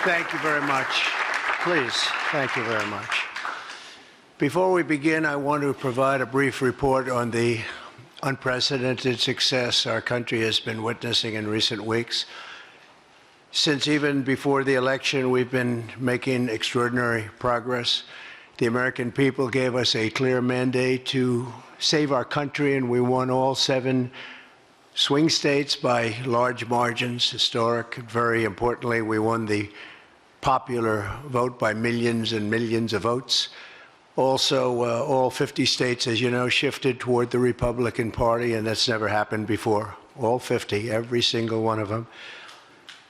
Thank you very much. Please, thank you very much. Before we begin, I want to provide a brief report on the unprecedented success our country has been witnessing in recent weeks. Since even before the election, we've been making extraordinary progress. The American people gave us a clear mandate to save our country, and we won all 7 swing states by large margins, historic. Very importantly, we won the popular vote by millions and millions of votes. Also, all 50 states, as you know, shifted toward the Republican Party, and that's never happened before. All 50, every single one of them.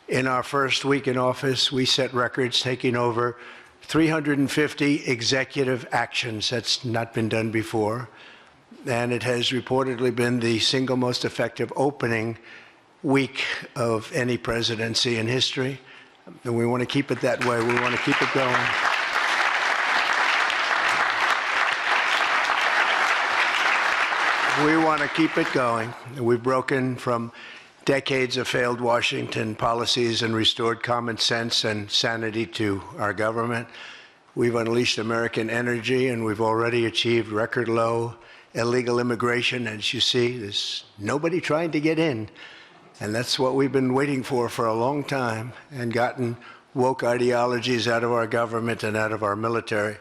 In our first week in office, we set records, taking over 350 executive actions. That's not been done before. And it has reportedly been the single most effective opening week of any presidency in history. And we want to keep it that way. We want to keep it going. We want to keep it going. We've broken from decades of failed Washington policies and restored common sense and sanity to our government. We've unleashed American energy, and we've already achieved record low illegal immigration. As you see, there's nobody trying to get in. And that's what we've been waiting for a long time, and gotten woke ideologies out of our government and out of our military.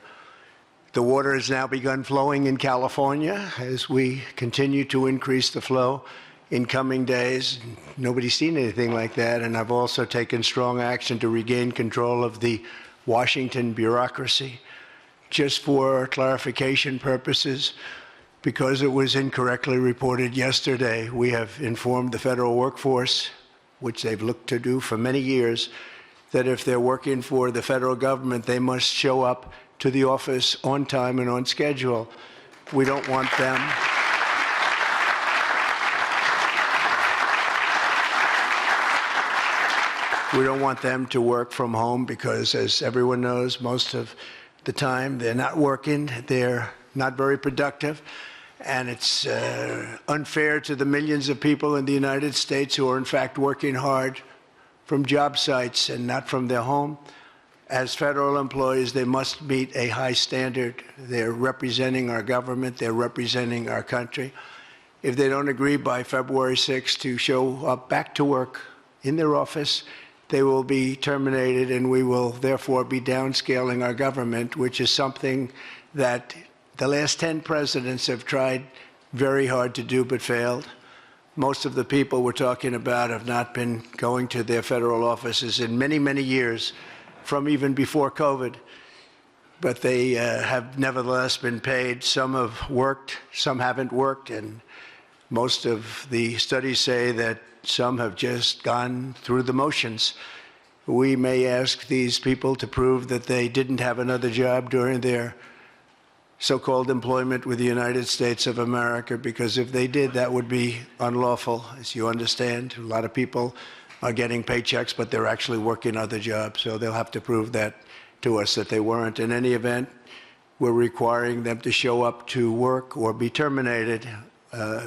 The water has now begun flowing in California as we continue to increase the flow in coming days. Nobody's seen anything like that. And I've also taken strong action to regain control of the Washington bureaucracy. Just for clarification purposes, because it was incorrectly reported yesterday, we have informed the federal workforce, which they've looked to do for many years, that if they're working for the federal government, they must show up to the office on time and on schedule. We don't want them. We don't want them to work from home because, as everyone knows, most of the time they're not working, they're not very productive, and it's unfair to the millions of people in the United States who are in fact working hard from job sites and not from their home. As federal employees, they must meet a high standard. They're representing our government, they're representing our country. If they don't agree by February 6th to show up back to work in their office, they will be terminated, and we will therefore be downscaling our government, which is something that the last 10 presidents have tried very hard to do but failed. Most of the people we're talking about have not been going to their federal offices in many, many years, from even before COVID. But they have nevertheless been paid. Some have worked, some haven't worked, and most of the studies say that some have just gone through the motions. We may ask these people to prove that they didn't have another job during their so-called employment with the United States of America, because if they did, that would be unlawful. As you understand, a lot of people are getting paychecks, but they're actually working other jobs, so they'll have to prove that to us that they weren't. In any event, we're requiring them to show up to work or be terminated.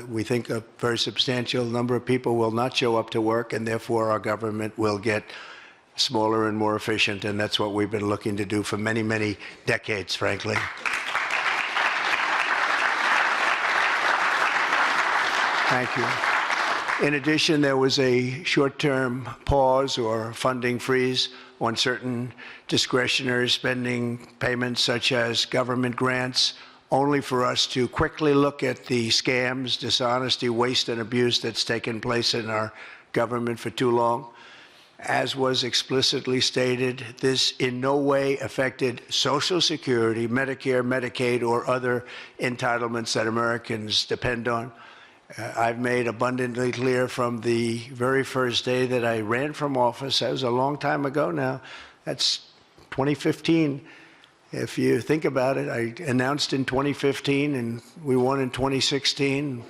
We think a very substantial number of people will not show up to work, and therefore our government will get smaller and more efficient, and that's what we've been looking to do for many, many decades, frankly. Thank you. In addition, there was a short-term pause or funding freeze on certain discretionary spending payments, such as government grants, only for us to quickly look at the scams, dishonesty, waste, and abuse that's taken place in our government for too long. As was explicitly stated, this in no way affected Social Security, Medicare, Medicaid, or other entitlements that Americans depend on. I've made abundantly clear from the very first day that I ran from office. That was a long time ago now. That's 2015. If you think about it, I announced in 2015, and we won in 2016.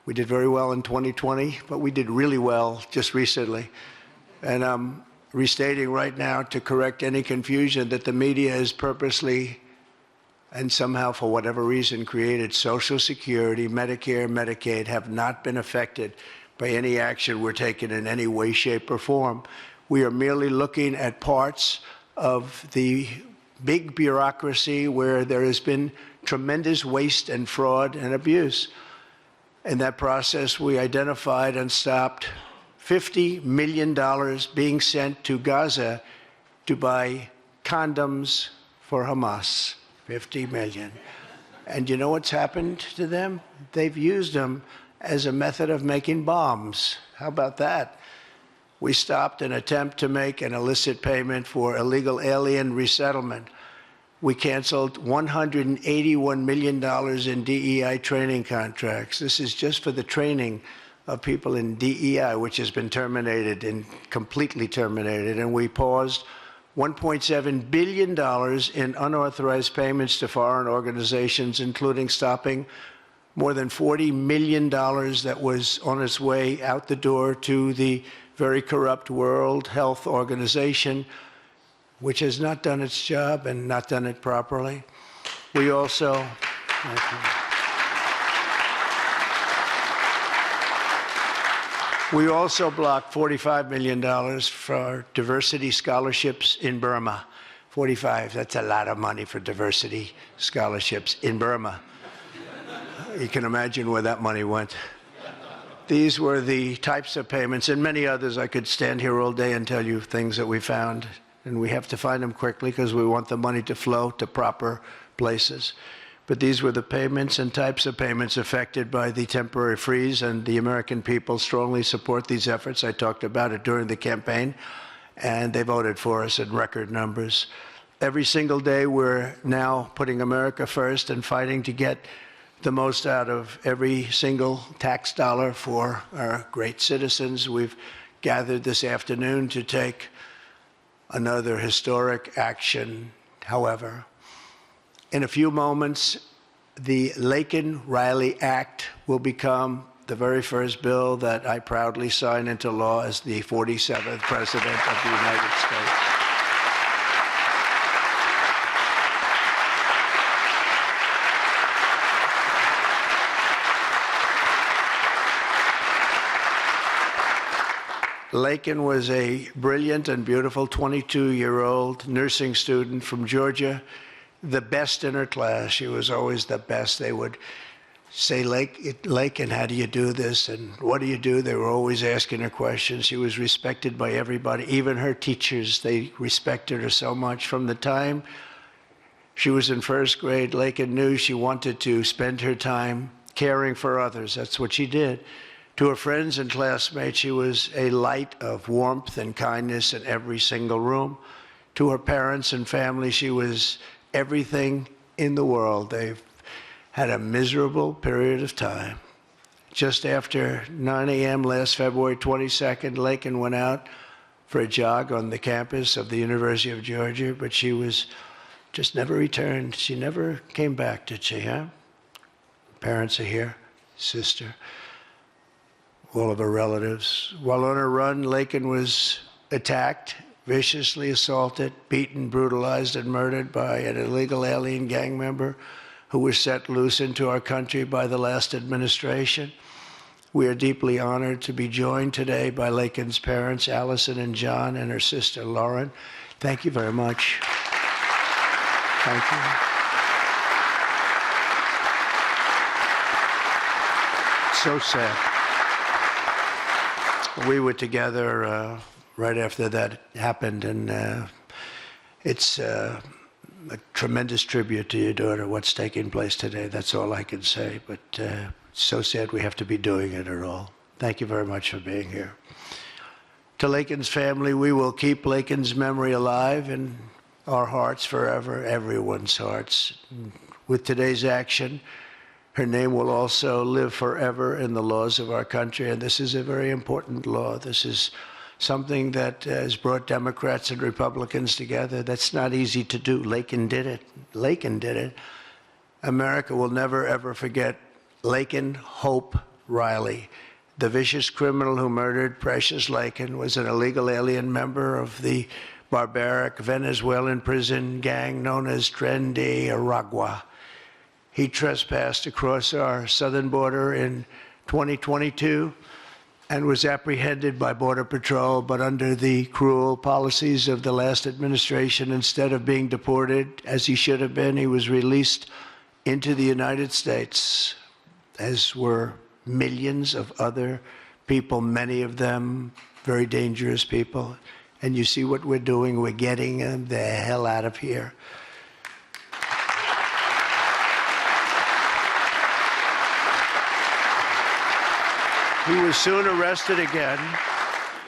We did very well in 2020, but we did really well just recently. And I'm restating right now to correct any confusion that the media has purposely and somehow, for whatever reason, created Social Security, Medicare, Medicaid have not been affected by any action we're taking in any way, shape, or form. We are merely looking at parts of the big bureaucracy where there has been tremendous waste and fraud and abuse. In that process, we identified and stopped $50 million being sent to Gaza to buy condoms for Hamas. 50 million. And you know what's happened to them? They've used them as a method of making bombs. How about that? We stopped an attempt to make an illicit payment for illegal alien resettlement. We canceled $181 million in DEI training contracts. This is just for the training of people in DEI, which has been terminated and completely terminated. And we paused $1.7 billion in unauthorized payments to foreign organizations, including stopping more than $40 million that was on its way out the door to the very corrupt World Health Organization, which has not done its job and not done it properly. We also blocked $45 million for diversity scholarships in Burma. 45, that's a lot of money for diversity scholarships in Burma. You can imagine where that money went. These were the types of payments, and many others. I could stand here all day and tell you things that we found, and we have to find them quickly because we want the money to flow to proper places. But these were the payments and types of payments affected by the temporary freeze, and the American people strongly support these efforts. I talked about it during the campaign, and they voted for us in record numbers. Every single day, we're now putting America first and fighting to get the most out of every single tax dollar for our great citizens. We've gathered this afternoon to take another historic action. However, in a few moments, the Laken Riley Act will become the very first bill that I proudly sign into law as the 47th President of the United States. Laken was a brilliant and beautiful 22-year-old nursing student from Georgia, the best in her class. She was always the best. They would say, Laken, how do you do this? And what do you do? They were always asking her questions. She was respected by everybody, even her teachers. They respected her so much. From the time she was in first grade, Laken knew she wanted to spend her time caring for others. That's what she did. To her friends and classmates, she was a light of warmth and kindness in every single room. To her parents and family, she was everything in the world. They've had a miserable period of time. Just after 9 a.m. last February 22nd, Laken went out for a jog on the campus of the University of Georgia, but she was just never returned. She never came back, did she, huh? Parents are here, sister, all of her relatives. While on her run, Laken was attacked, viciously assaulted, beaten, brutalized, and murdered by an illegal alien gang member who was set loose into our country by the last administration. We are deeply honored to be joined today by Laken's parents, Allison and John, and her sister, Lauren. Thank you very much. Thank you. So sad. We were together right after that happened, and it's a tremendous tribute to your daughter, what's taking place today. That's all I can say, but it's so sad we have to be doing it at all. Thank you very much for being here. To Laken's family, we will keep Laken's memory alive in our hearts forever, everyone's hearts. With today's action, her name will also live forever in the laws of our country, and this is a very important law. This is something that has brought Democrats and Republicans together. That's not easy to do. Laken did it. Laken did it. America will never, ever forget Laken Hope Riley. The vicious criminal who murdered Precious Laken was an illegal alien member of the barbaric Venezuelan prison gang known as Tren de Aragua. He trespassed across our southern border in 2022 and was apprehended by Border Patrol, but under the cruel policies of the last administration, instead of being deported, as he should have been, he was released into the United States, as were millions of other people, many of them very dangerous people. And you see what we're doing. We're getting them the hell out of here. He was soon arrested again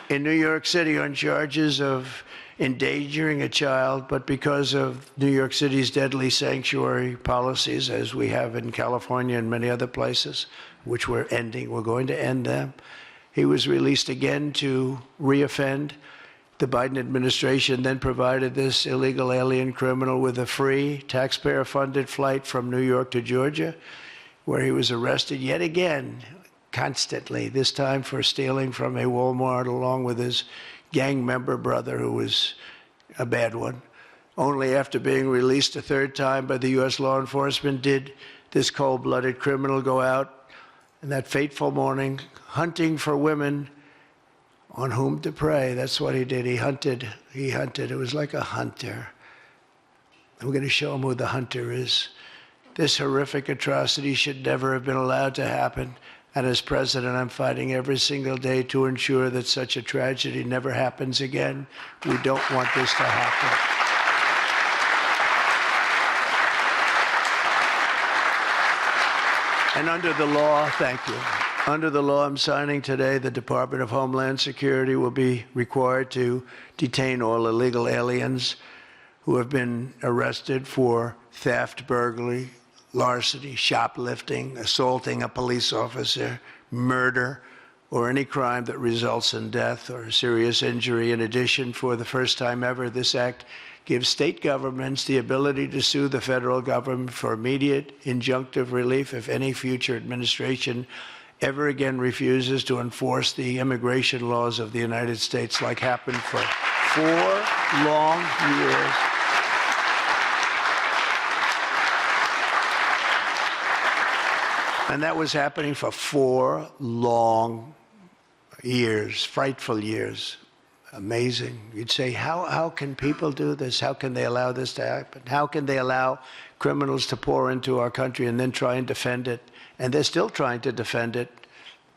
in New York City on charges of endangering a child, but because of New York City's deadly sanctuary policies, as we have in California and many other places, which we're going to end them, he was released again to reoffend. The Biden administration then provided this illegal alien criminal with a free, taxpayer-funded flight from New York to Georgia, where he was arrested yet again, constantly, this time for stealing from a Walmart along with his gang member brother, who was a bad one. Only after being released a third time by the U.S. law enforcement did this cold-blooded criminal go out in that fateful morning hunting for women on whom to prey. That's what he did. He hunted. It was like a hunter. I'm going to show him who the hunter is. This horrific atrocity should never have been allowed to happen. And as president, I'm fighting every single day to ensure that such a tragedy never happens again. We don't want this to happen. And under the law, thank you. Under the law I'm signing today, the Department of Homeland Security will be required to detain all illegal aliens who have been arrested for theft, burglary, larceny, shoplifting, assaulting a police officer, murder, or any crime that results in death or serious injury. In addition, for the first time ever, this act gives state governments the ability to sue the federal government for immediate injunctive relief if any future administration ever again refuses to enforce the immigration laws of the United States, like happened for 4 long years. And that was happening for 4 long years, frightful years. Amazing. You'd say, how can people do this? How can they allow this to happen? How can they allow criminals to pour into our country and then try and defend it? And they're still trying to defend it,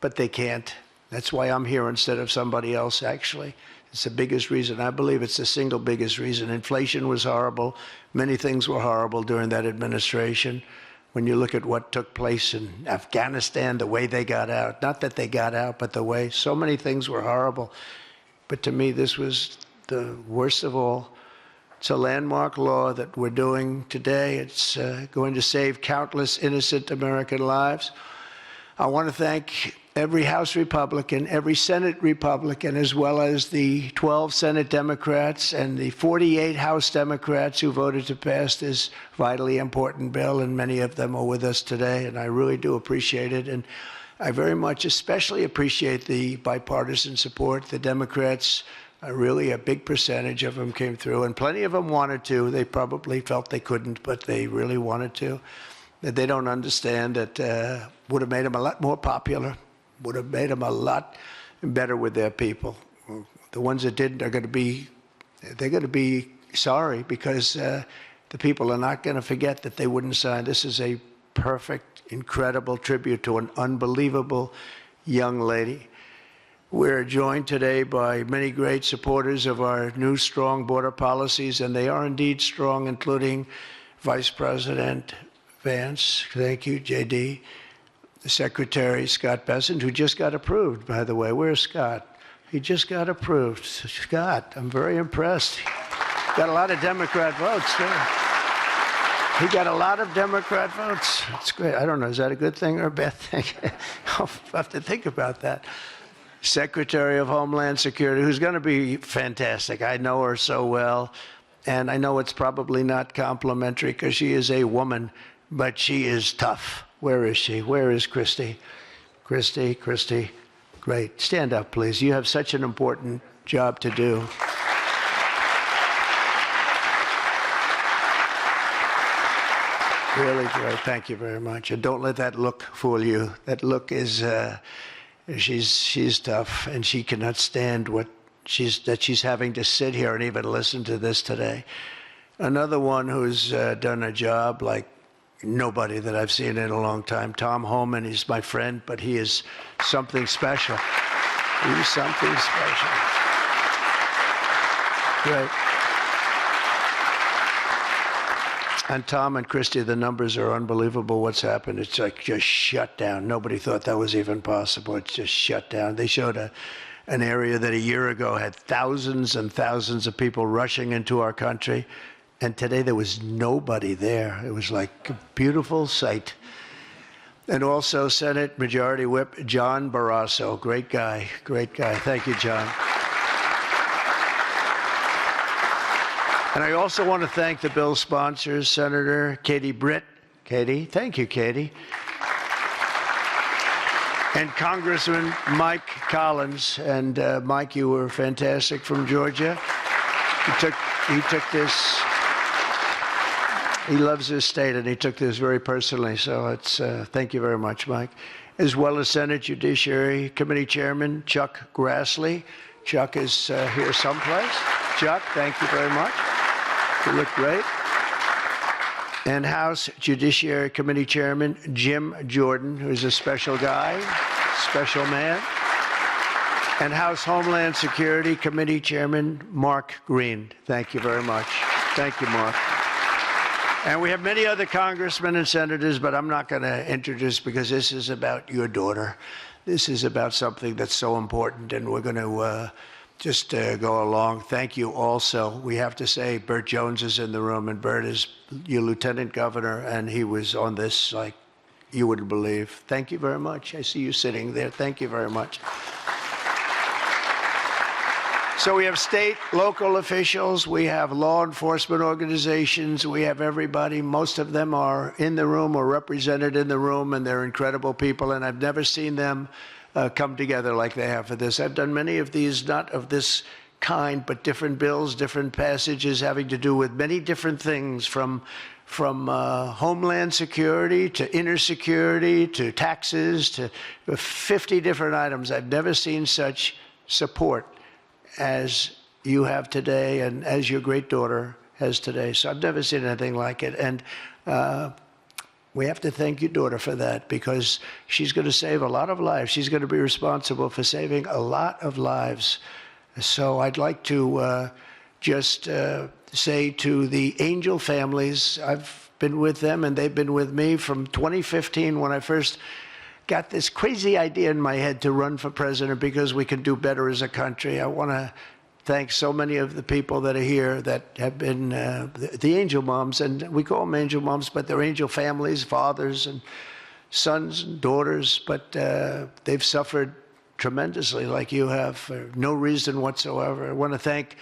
but they can't. That's why I'm here instead of somebody else, actually. It's the biggest reason. I believe it's the single biggest reason. Inflation was horrible. Many things were horrible during that administration. When you look at what took place in Afghanistan, the way they got out, not that they got out, but the way so many things were horrible. But to me, this was the worst of all. It's a landmark law that we're doing today. It's going to save countless innocent American lives. I want to thank every House Republican, every Senate Republican, as well as the 12 Senate Democrats and the 48 House Democrats who voted to pass this vitally important bill, and many of them are with us today, and I really do appreciate it. And I very much especially appreciate the bipartisan support. The Democrats, really a big percentage of them came through, and plenty of them wanted to. They probably felt they couldn't, but they really wanted to. That they don't understand that would have made them a lot more popular, would have made them a lot better with their people. The ones that didn't are going to be sorry, because the people are not going to forget that they wouldn't sign. This is a perfect, incredible tribute to an unbelievable young lady. We're joined today by many great supporters of our new strong border policies, and they are indeed strong, including Vice President Vance, thank you, JD, the Secretary Scott Bessent, who just got approved, by the way. Where's Scott? He just got approved. Scott, I'm very impressed. Got a lot of Democrat votes, too. He got a lot of Democrat votes. That's great. I don't know, is that a good thing or a bad thing? I'll have to think about that. Secretary of Homeland Security, who's going to be fantastic. I know her so well, and I know it's probably not complimentary because she is a woman, but she is tough. Where is she? Where is Christy? Christy, great. Stand up, please. You have such an important job to do. Really great. Thank you very much. And don't let that look fool you. That look is She's tough, and she cannot stand that she's having to sit here and even listen to this today. Another one who's done a job like nobody that I've seen in a long time, Tom Homan. He's my friend, but he is something special. He's something special. Great. And Tom and Christy, the numbers are unbelievable. What's happened? It's like just shut down. Nobody thought that was even possible. It's just shut down. They showed an area that a year ago had thousands and thousands of people rushing into our country. And today there was nobody there. It was like a beautiful sight. And also Senate Majority Whip John Barrasso. Great guy. Great guy. Thank you, John. And I also want to thank the bill sponsors, Senator Katie Britt. Katie, thank you, Katie. And Congressman Mike Collins. And Mike, you were fantastic from Georgia. He took this, he loves his state, and he took this very personally. So it's, thank you very much, Mike. As well as Senate Judiciary Committee Chairman Chuck Grassley. Chuck is here someplace. Chuck, thank you very much. You look great. And House Judiciary Committee Chairman Jim Jordan, who's a special guy, special man. And House Homeland Security Committee Chairman Mark Green. Thank you very much. Thank you, Mark. And we have many other congressmen and senators, but I'm not going to introduce because this is about your daughter. This is about something that's so important, and we're going to just go along. Thank you also. We have to say Burt Jones is in the room, and Burt is your lieutenant governor, and he was on this like you wouldn't believe. Thank you very much. I see you sitting there. Thank you very much. So we have state, local officials, we have law enforcement organizations, we have everybody. Most of them are in the room or represented in the room, and they're incredible people, and I've never seen them come together like they have for this. I've done many of these, not of this kind, but different bills, different passages having to do with many different things, from homeland security to inner security to taxes to 50 different items. I've never seen such support as you have today and as your great daughter has today. So I've never seen anything like it. And we have to thank your daughter for that, because she's going to save a lot of lives. She's going to be responsible for saving a lot of lives. So I'd like to just say to the Angel families, I've been with them and they've been with me from 2015 when I first got this crazy idea in my head to run for president because we can do better as a country. I want to thank so many of the people that are here that have been the angel moms, and we call them angel moms, but they're angel families, fathers and sons and daughters, but they've suffered tremendously like you have for no reason whatsoever. I want to thank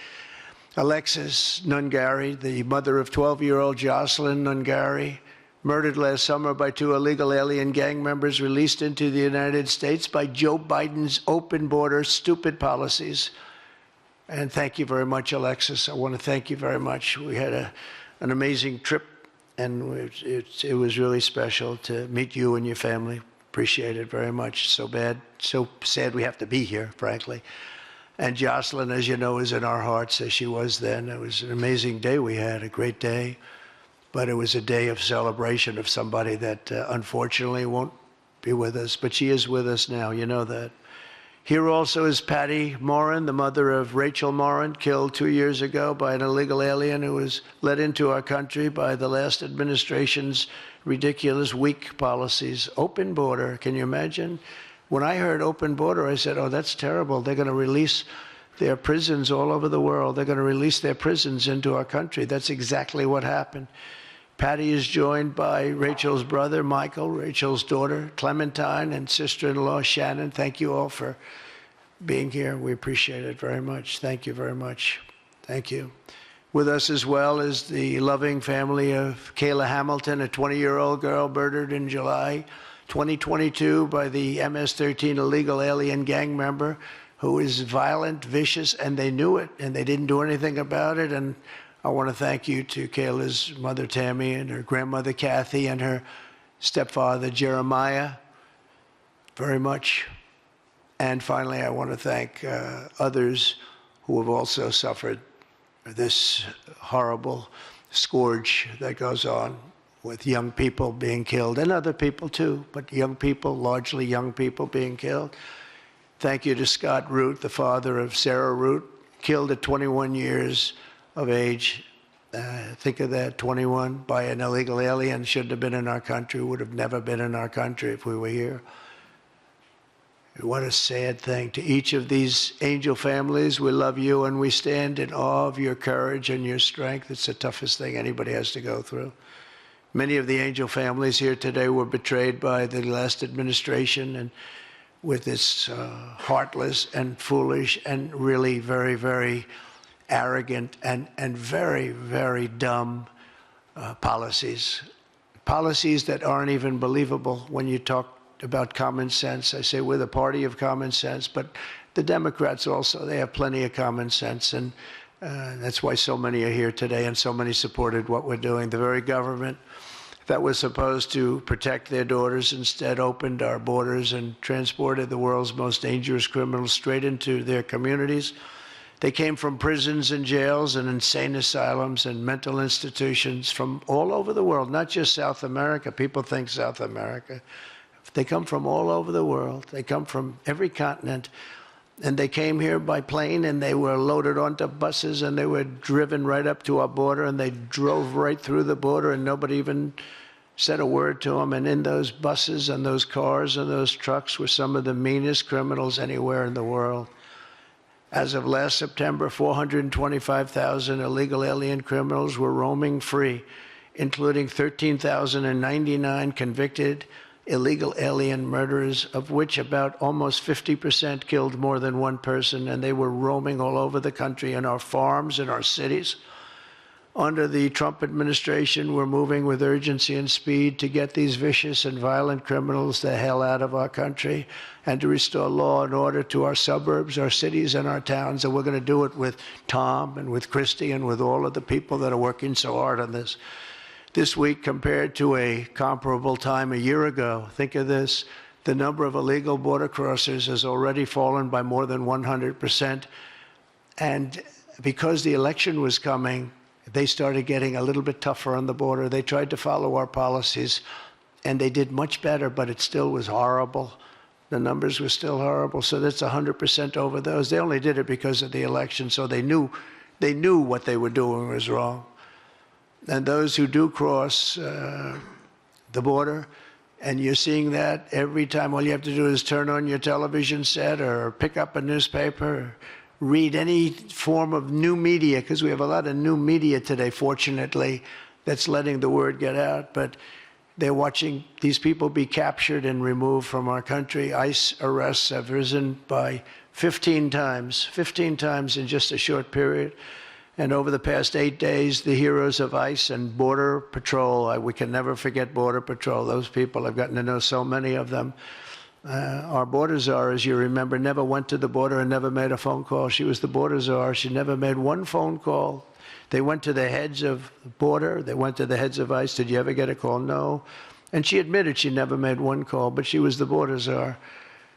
Alexis Nungari, the mother of 12-year-old Jocelyn Nungari, murdered last summer by 2 illegal alien gang members released into the United States by Joe Biden's open border, stupid policies. And thank you very much, Alexis. I want to thank you very much. We had an amazing trip, and it was really special to meet you and your family. Appreciate it very much. So sad we have to be here, frankly. And Jocelyn, as you know, is in our hearts, as she was then. It was an amazing day we had, a great day. But it was a day of celebration of somebody that unfortunately won't be with us. But she is with us now, you know that. Here also is Patty Morin, the mother of Rachel Morin, killed 2 years ago by an illegal alien who was let into our country by the last administration's ridiculous, weak policies. Open border, can you imagine? When I heard open border, I said, oh, that's terrible. They're going to release their prisons all over the world. They're going to release their prisons into our country. That's exactly what happened. Patty is joined by Rachel's brother, Michael, Rachel's daughter, Clementine, and sister-in-law, Shannon. Thank you all for being here. We appreciate it very much. Thank you very much. Thank you. With us as well is the loving family of Kayla Hamilton, a 20-year-old girl murdered in July 2022 by the MS-13 illegal alien gang member who is violent, vicious, and they knew it, and they didn't do anything about it. And I want to thank you to Kayla's mother, Tammy, and her grandmother, Kathy, and her stepfather, Jeremiah, very much. And finally, I want to thank others who have also suffered this horrible scourge that goes on with young people being killed, and other people too, but young people, largely young people being killed. Thank you to Scott Root, the father of Sarah Root, killed at 21 years of age. Think of that, 21, by an illegal alien. Shouldn't have been in our country, would have never been in our country if we were here. What a sad thing. To each of these angel families, we love you and we stand in awe of your courage and your strength. It's the toughest thing anybody has to go through. Many of the angel families here today were betrayed by the last administration and with its heartless and foolish and really very, very arrogant and very, very dumb policies. Policies that aren't even believable when you talk about common sense. I say we're the party of common sense, but the Democrats also, they have plenty of common sense, and that's why so many are here today and so many supported what we're doing. The very government that was supposed to protect their daughters instead opened our borders and transported the world's most dangerous criminals straight into their communities. They came from prisons and jails and insane asylums and mental institutions from all over the world, not just South America. People think South America. They come from all over the world. They come from every continent. And they came here by plane, and they were loaded onto buses, and they were driven right up to our border, and they drove right through the border, and nobody even said a word to them. And in those buses and those cars and those trucks were some of the meanest criminals anywhere in the world. As of last September, 425,000 illegal alien criminals were roaming free, including 13,099 convicted illegal alien murderers, of which about almost 50% killed more than one person, and they were roaming all over the country in our farms, in our cities. Under the Trump administration, we're moving with urgency and speed to get these vicious and violent criminals the hell out of our country and to restore law and order to our suburbs, our cities, and our towns. And we're going to do it with Tom and with Christy and with all of the people that are working so hard on this. This week, compared to a comparable time a year ago, think of this, the number of illegal border crossers has already fallen by more than 100%. And because the election was coming, they started getting a little bit tougher on the border. They tried to follow our policies, and they did much better, but it still was horrible. The numbers were still horrible, so that's 100% over those. They only did it because of the election, so they knew what they were doing was wrong. And those who do cross the border, and you're seeing that every time, all you have to do is turn on your television set or pick up a newspaper, or read any form of new media, because we have a lot of new media today, fortunately, that's letting the word get out. But they're watching these people be captured and removed from our country. ICE arrests have risen by 15 times in just a short period. And over the past 8 days, the heroes of ICE and Border Patrol, we can never forget Border Patrol. Those people, I've gotten to know so many of them. Our border czar, as you remember, never went to the border and never made a phone call. She was the border czar. She never made one phone call. They went to the heads of the border. They went to the heads of ICE. Did you ever get a call? No. And she admitted she never made one call, but she was the border czar.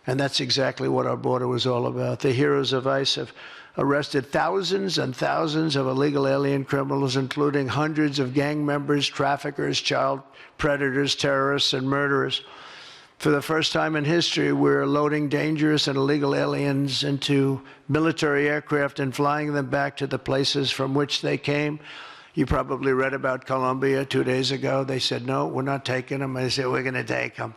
And that's exactly what our border was all about. The heroes of ICE have arrested thousands and thousands of illegal alien criminals, including hundreds of gang members, traffickers, child predators, terrorists, and murderers. For the first time in history, we're loading dangerous and illegal aliens into military aircraft and flying them back to the places from which they came. You probably read about Colombia 2 days ago. They said, no, we're not taking them. I said, we're going to take them.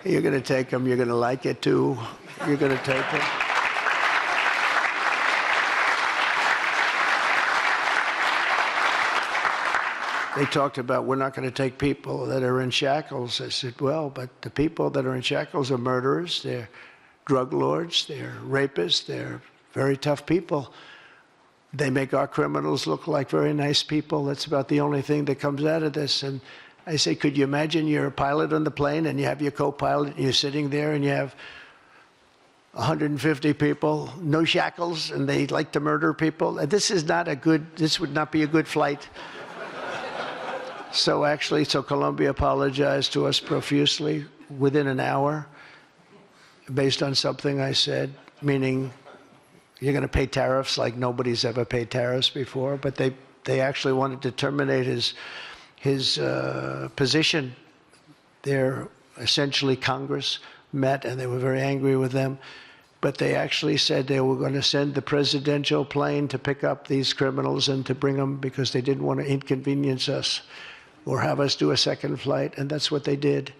You're going to take them. You're going to like it, too. You're going to take them. They talked about, we're not going to take people that are in shackles. I said, well, but the people that are in shackles are murderers, they're drug lords, they're rapists, they're very tough people. They make our criminals look like very nice people. That's about the only thing that comes out of this. And I say, could you imagine you're a pilot on the plane and you have your co-pilot and you're sitting there and you have 150 people, no shackles, and they like to murder people? This would not be a good flight. So Colombia apologized to us profusely within an hour. based on something I said, meaning you're going to pay tariffs like nobody's ever paid tariffs before, but they actually wanted to terminate his position. They're essentially Congress met, and they were very angry with them. But they actually said they were going to send the presidential plane to pick up these criminals and to bring them because they didn't want to inconvenience us or have us do a second flight, and that's what they did.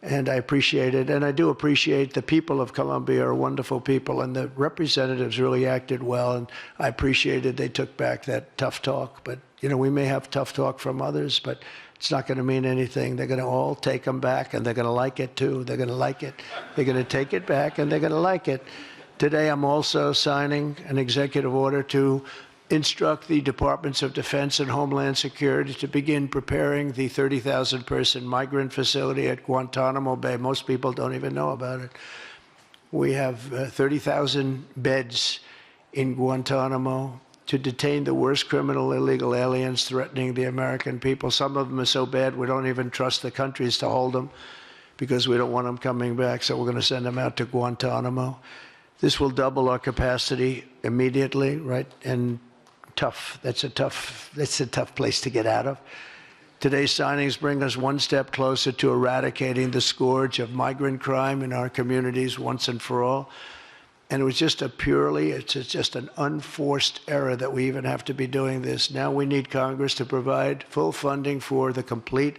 And I appreciate it, and I do appreciate the people of Colombia are wonderful people, and the representatives really acted well, and I appreciated they took back that tough talk. But, you know, we may have tough talk from others, but it's not going to mean anything. They're going to all take them back, and they're going to like it, too. They're going to like it. They're going to take it back, and they're going to like it. Today, I'm also signing an executive order to instruct the Departments of Defense and Homeland Security to begin preparing the 30,000-person migrant facility at Guantanamo Bay. Most people don't even know about it. We have 30,000 beds in Guantanamo to detain the worst criminal illegal aliens threatening the American people. Some of them are so bad we don't even trust the countries to hold them because we don't want them coming back, so we're going to send them out to Guantanamo. This will double our capacity immediately, right? And tough. That's a tough place to get out of. Today's signings bring us one step closer to eradicating the scourge of migrant crime in our communities once and for all. And it was just it's just an unforced error that we even have to be doing this. Now we need Congress to provide full funding for the complete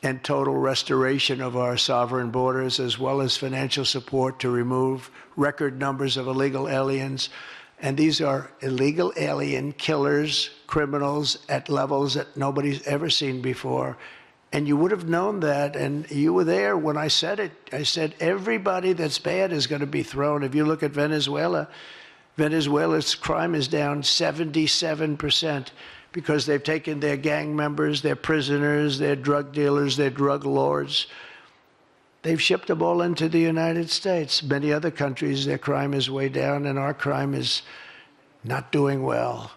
and total restoration of our sovereign borders, as well as financial support to remove record numbers of illegal aliens. And these are illegal alien killers, criminals at levels that nobody's ever seen before. And you would have known that, and you were there when I said it. I said everybody that's bad is going to be thrown. If you look at Venezuela, Venezuela's crime is down 77% because they've taken their gang members, their prisoners, their drug dealers, their drug lords. They've shipped them all into the United States. Many other countries, their crime is way down, and our crime is not doing well.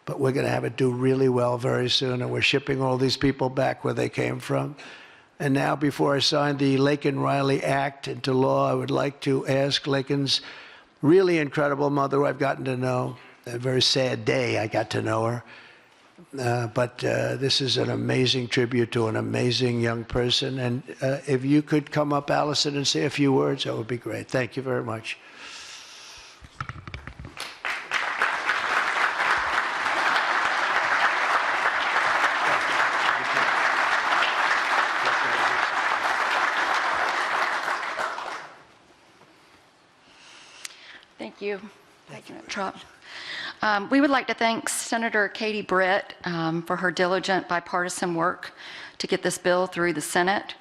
But we're going to have it do really well very soon, and we're shipping all these people back where they came from. And now, before I sign the Laken Riley Act into law, I would like to ask Laken's really incredible mother, who I've gotten to know. A very sad day I got to know her. But this is an amazing tribute to an amazing young person. And if you could come up, Allison, and say a few words, that would be great. Thank you very much. Thank you, President Trump. We would like to thank Senator Katie Britt for her diligent bipartisan work to get this bill through the Senate.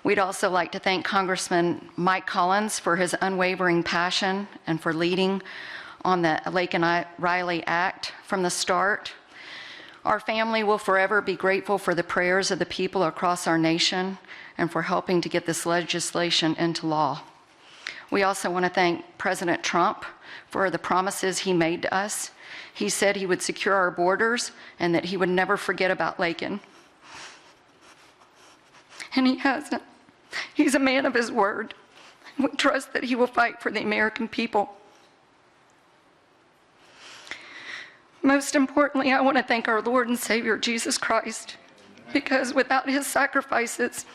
We'd also like to thank Congressman Mike Collins for his unwavering passion and for leading on the Laken Riley Act from the start. Our family will forever be grateful for the prayers of the people across our nation and for helping to get this legislation into law. We also want to thank President Trump for the promises he made to us. He said he would secure our borders and that he would never forget about Laken. And he hasn't. He's a man of his word. We trust that he will fight for the American people. Most importantly, I want to thank our Lord and Savior, Jesus Christ, because without his sacrifices,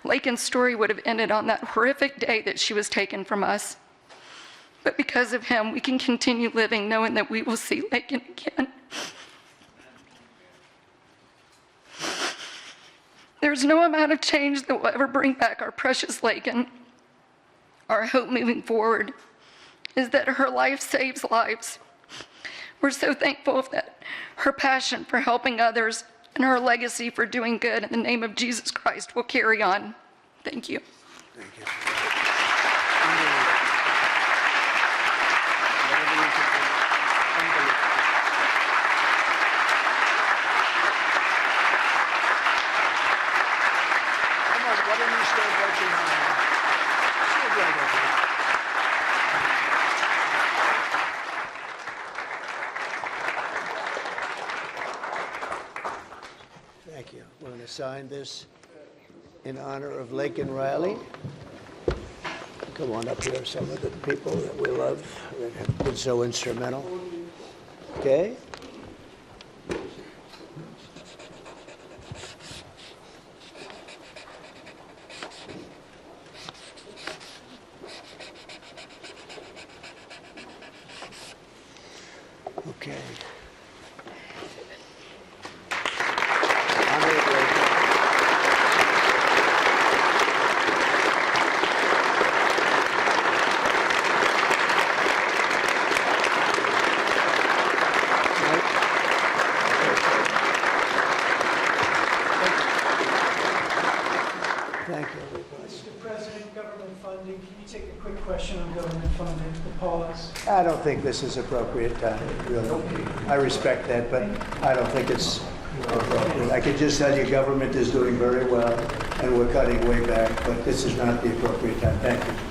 Laken's story would have ended on that horrific day that she was taken from us. But because of him, we can continue living knowing that we will see Laken again. There's no amount of change that will ever bring back our precious Laken. Our hope moving forward is that her life saves lives. We're so thankful that her passion for helping others and her legacy for doing good in the name of Jesus Christ will carry on. Thank you. Thank you. Why don't you stand right behind me? Stand right over there. Thank you. We're going to sign this in honor of Laken Riley. come on up here, some of the people that we love that have been so instrumental. Okay? Okay. I'm very grateful. Thank you, everybody. Mr. President, government funding, can you take a quick question on government funding, the pause? I don't think this is appropriate time, really. I respect that, but I don't think it's appropriate. I can just tell you government is doing very well, and we're cutting way back, but this is not the appropriate time. Thank you.